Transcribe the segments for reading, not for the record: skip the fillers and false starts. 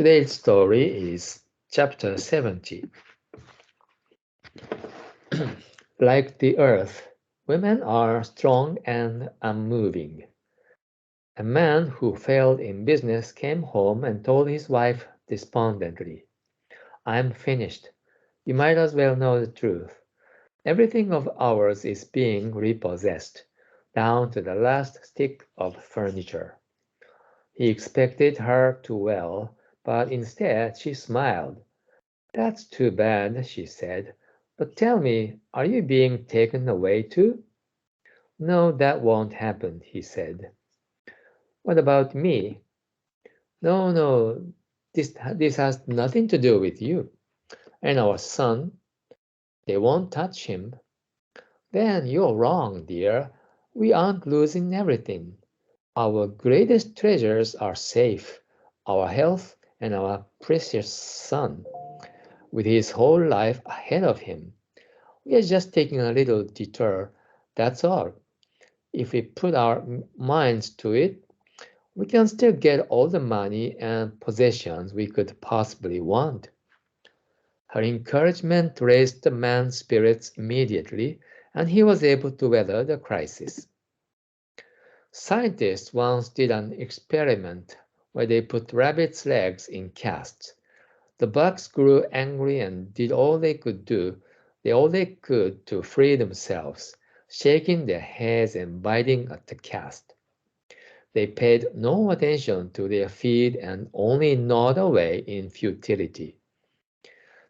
Today's story is chapter 70. Like the earth, women are strong and unmoving. A man who failed in business came home and told his wife despondently, "I'm finished. You might as well know the truth. Everything of ours is being repossessed, down to the last stick of furniture." He expected her to wail, but instead she smiled. "That's too bad," she said. "But tell me, are you being taken away too?" "No, that won't happen," he said. "What about me?" "No, no, this has nothing to do with you. And our son, they won't touch him." "Then you're wrong, dear. We aren't losing everything. Our greatest treasures are safe, our health and our precious son, with his whole life ahead of him. We are just taking a little detour, that's all. If we put our minds to it, we can still get all the money and possessions we could possibly want." Her encouragement raised the man's spirits immediately, and he was able to weather the crisis. Scientists once did an experiment where they put rabbits' legs in casts. The bugs grew angry and did all they could to free themselves, shaking their heads and biting at the cast. They paid no attention to their feed and only gnawed away in futility.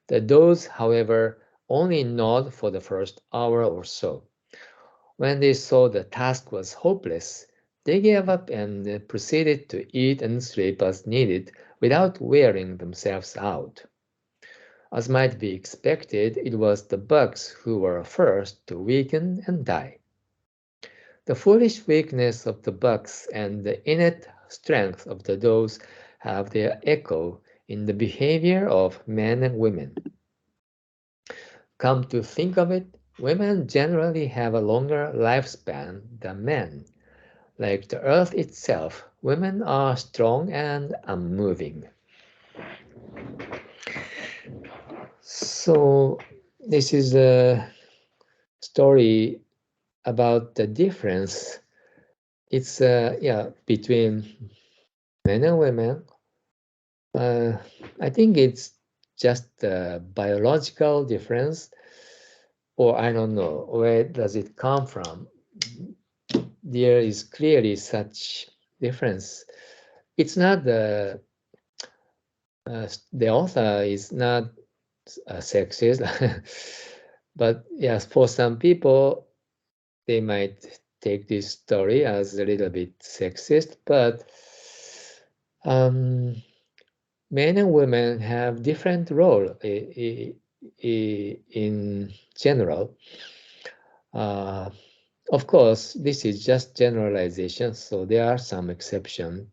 The does, however, only gnawed for the first hour or so. When they saw the task was hopeless, they gave up and proceeded to eat and sleep as needed without wearing themselves out. As might be expected, it was the bugs who were first to weaken and die. The foolish weakness of the bugs and the innate strength of the does have their echo in the behavior of men and women. Come to think of it, women generally have a longer lifespan than men. Like the earth itself, women are strong and unmoving. So, this is a story about the difference. It's between men and women. Uh, I think it's just a biological difference, or I don't know where does it come from. There is clearly such difference. It's not the author is not a sexist, but yes, for some people they might take this story as a little bit sexist, but um, men and women have different role in general. Uh, of course, this is just generalization, so there are some exceptions.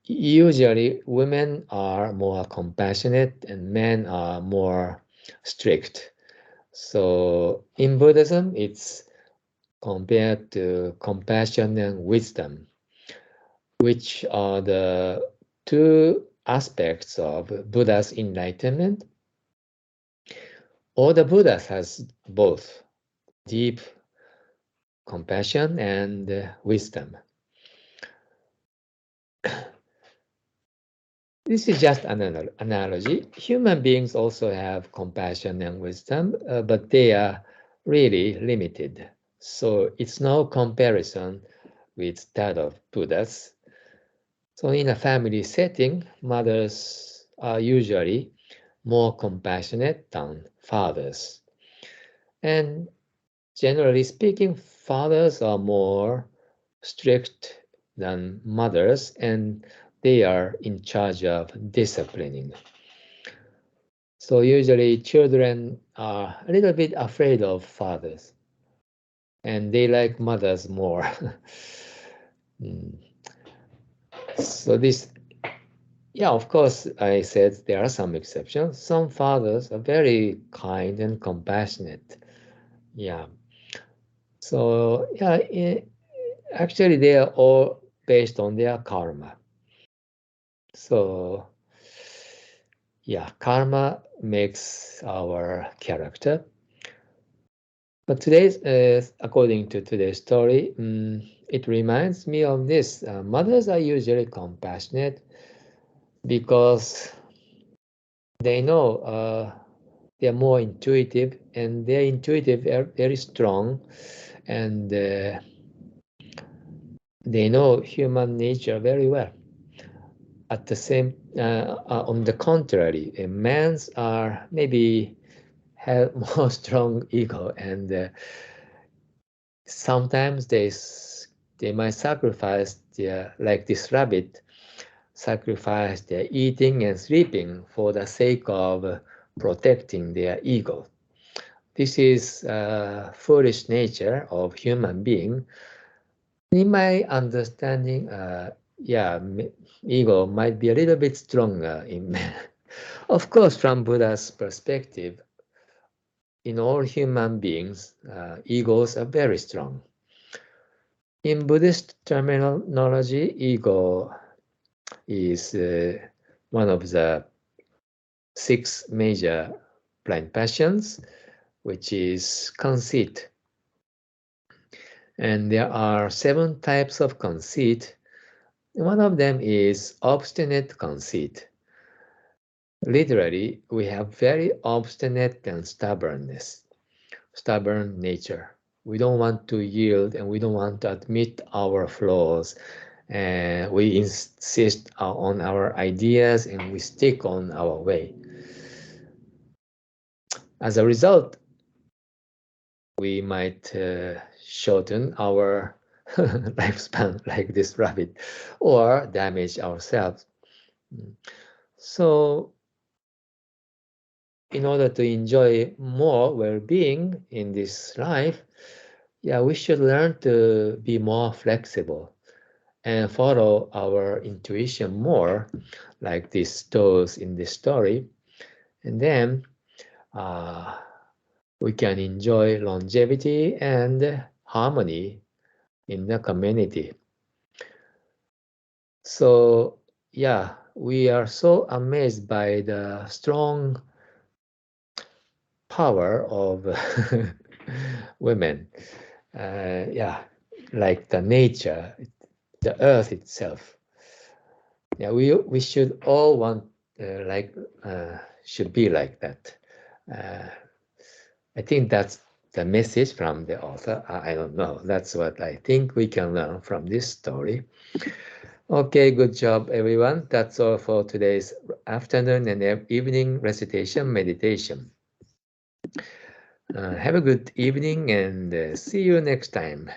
Usually, women are more compassionate and men are more strict. So in Buddhism, it's compared to compassion and wisdom, which are the two aspects of Buddha's enlightenment. All the Buddhas has both deep compassion and wisdom. This is just an analogy. Human beings also have compassion and wisdom, but they are really limited. So it's no comparison with that of Buddhas. So in a family setting, mothers are usually more compassionate than fathers. And generally speaking, fathers are more strict than mothers, and they are in charge of disciplining. So usually children are a little bit afraid of fathers, and they like mothers more. Mm. So this, yeah, of course, I said there are some exceptions. Some fathers are very kind and compassionate. Yeah. So yeah, actually they are all based on their karma. So, yeah, karma makes our character. But according to today's story, it reminds me of this. Mothers are usually compassionate because they know they are more intuitive, and their intuitive are very strong, and they know human nature very well. At the same, on the contrary, men's are maybe have more strong ego, and sometimes they might sacrifice their, like this rabbit, sacrifice their eating and sleeping for the sake of protecting their ego. This is foolish nature of human being. In my understanding, yeah, ego might be a little bit stronger in men. Of course, from Buddha's perspective, in all human beings, egos are very strong. In Buddhist terminology, ego is one of the six major blind passions, which is conceit. And there are seven types of conceit. One of them is obstinate conceit. Literally, we have very obstinate and stubborn nature. We don't want to yield and we don't want to admit our flaws. And we insist on our ideas and we stick on our way. As a result, we might shorten our lifespan like this rabbit or damage ourselves. So, in order to enjoy more well-being in this life, yeah, we should learn to be more flexible and follow our intuition more, like this toes in this story. And then uh, we can enjoy longevity and harmony in the community. So, yeah, we are so amazed by the strong power of women. Yeah, like the nature, the earth itself. Yeah, we should all want like should be like that. Uh, I think that's the message from the author. I don't know. That's what I think we can learn from this story. Okay, good job, everyone. That's all for today's afternoon and evening recitation meditation. Have a good evening and see you next time.